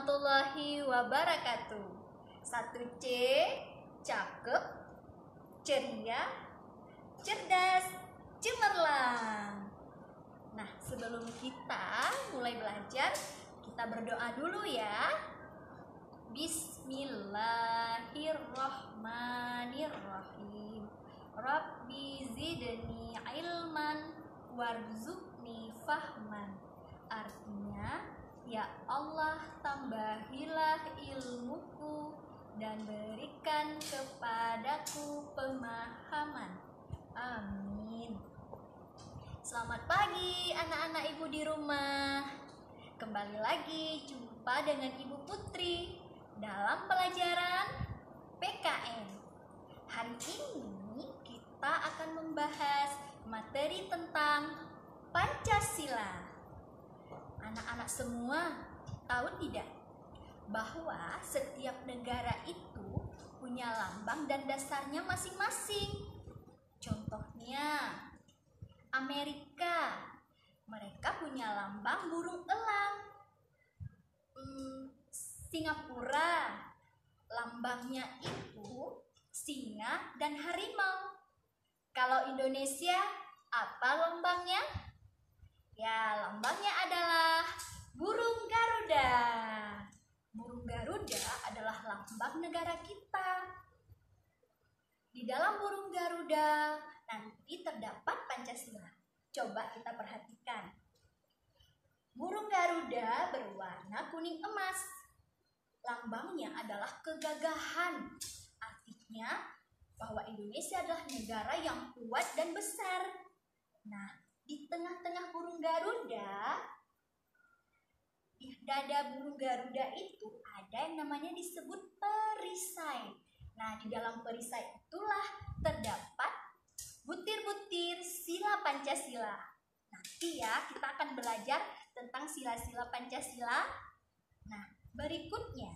warahmatullahi wabarakatuh. 1C, cakep, ceria, cerdas, cemerlang. Nah, sebelum kita mulai belajar, kita berdoa dulu ya. Bismillahirrahmanirrahim. Rabbi zidni ilman warzuqni fahman. Artinya, ya Allah, tambahilah ilmuku dan berikan kepadaku pemahaman. Amin. Selamat pagi anak-anak ibu di rumah. Kembali lagi jumpa dengan Ibu Putri dalam pelajaran PKN. Hari ini kita akan membahas materi tentang Pancasila. Anak-anak semua tahu tidak bahwa setiap negara itu punya lambang dan dasarnya masing-masing. Contohnya Amerika, mereka punya lambang burung elang. Singapura, lambangnya itu singa dan harimau. Kalau Indonesia, apa lambangnya? Ya, lambangnya adalah burung Garuda. Burung Garuda adalah lambang negara kita. Di dalam burung Garuda nanti terdapat Pancasila. Coba kita perhatikan. Burung Garuda berwarna kuning emas. Lambangnya adalah kegagahan. Artinya bahwa Indonesia adalah negara yang kuat dan besar. Nah, di tengah-tengah burung Garuda, di dada burung Garuda itu ada yang namanya disebut perisai. Nah, di dalam perisai itulah terdapat butir-butir sila Pancasila. Nanti ya, kita akan belajar tentang sila-sila Pancasila. Nah, berikutnya,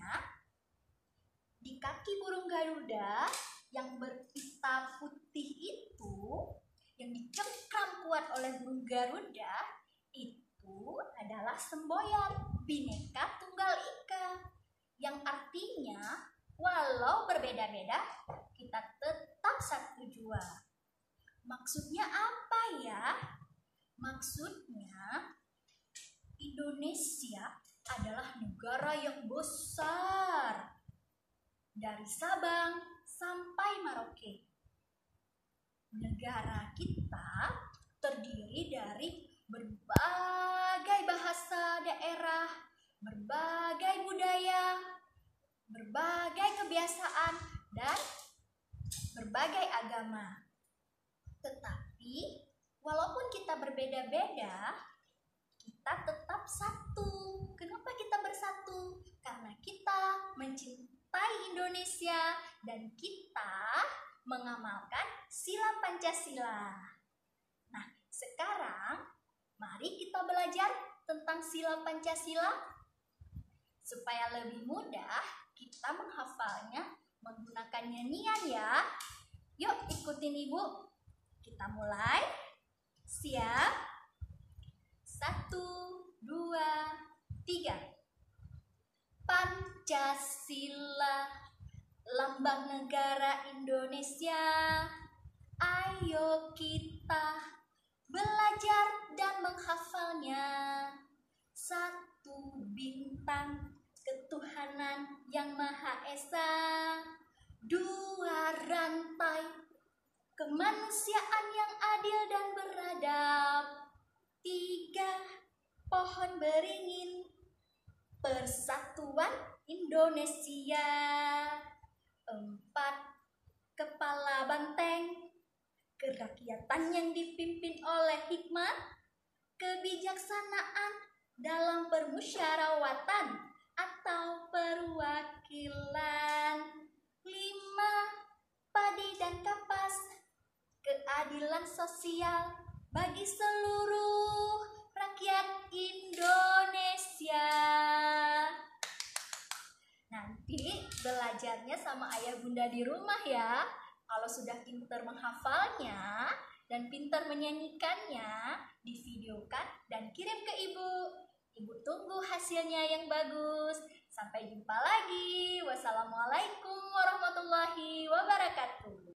di kaki burung Garuda yang berpita putih itu, yang dicengkram kuat oleh burung Garuda, itu adalah semboyan Bhinneka Tunggal Ika, yang artinya walau berbeda-beda, kita tetap satu jua. Maksudnya apa ya? Maksudnya Indonesia adalah negara yang besar, dari Sabang sampai Merauke. Negara kita terdiri dari berbagai bahasa daerah, berbagai budaya, berbagai kebiasaan, dan berbagai agama. Tetapi walaupun kita berbeda-beda, kita tetap satu. Kenapa kita bersatu? Karena kita mencintai Indonesia dan kita mengamalkan sila Pancasila. Nah, sekarang mari kita belajar tentang sila Pancasila. Supaya lebih mudah, kita menghafalnya menggunakan nyanyian ya. Yuk ikutin ibu. Kita mulai. Siap? 1, 2, 3. Pancasila, lambang negara Indonesia. Ayo kita belajar dan menghafalnya. 1 bintang ketuhanan yang Maha Esa. 2 rantai kemanusiaan yang adil dan beradab. 3 pohon beringin persatuan Indonesia. 4 kepala banteng kerakyatan yang dipimpin oleh hikmat, kebijaksanaan dalam permusyawaratan atau perwakilan. 5 padi dan kapas, keadilan sosial bagi seluruh rakyat Indonesia. Nanti belajarnya sama ayah bunda di rumah ya. Kalau sudah pintar menghafalnya dan pintar menyanyikannya, divideokan dan kirim ke ibu. Ibu tunggu hasilnya yang bagus. Sampai jumpa lagi. Wassalamualaikum warahmatullahi wabarakatuh.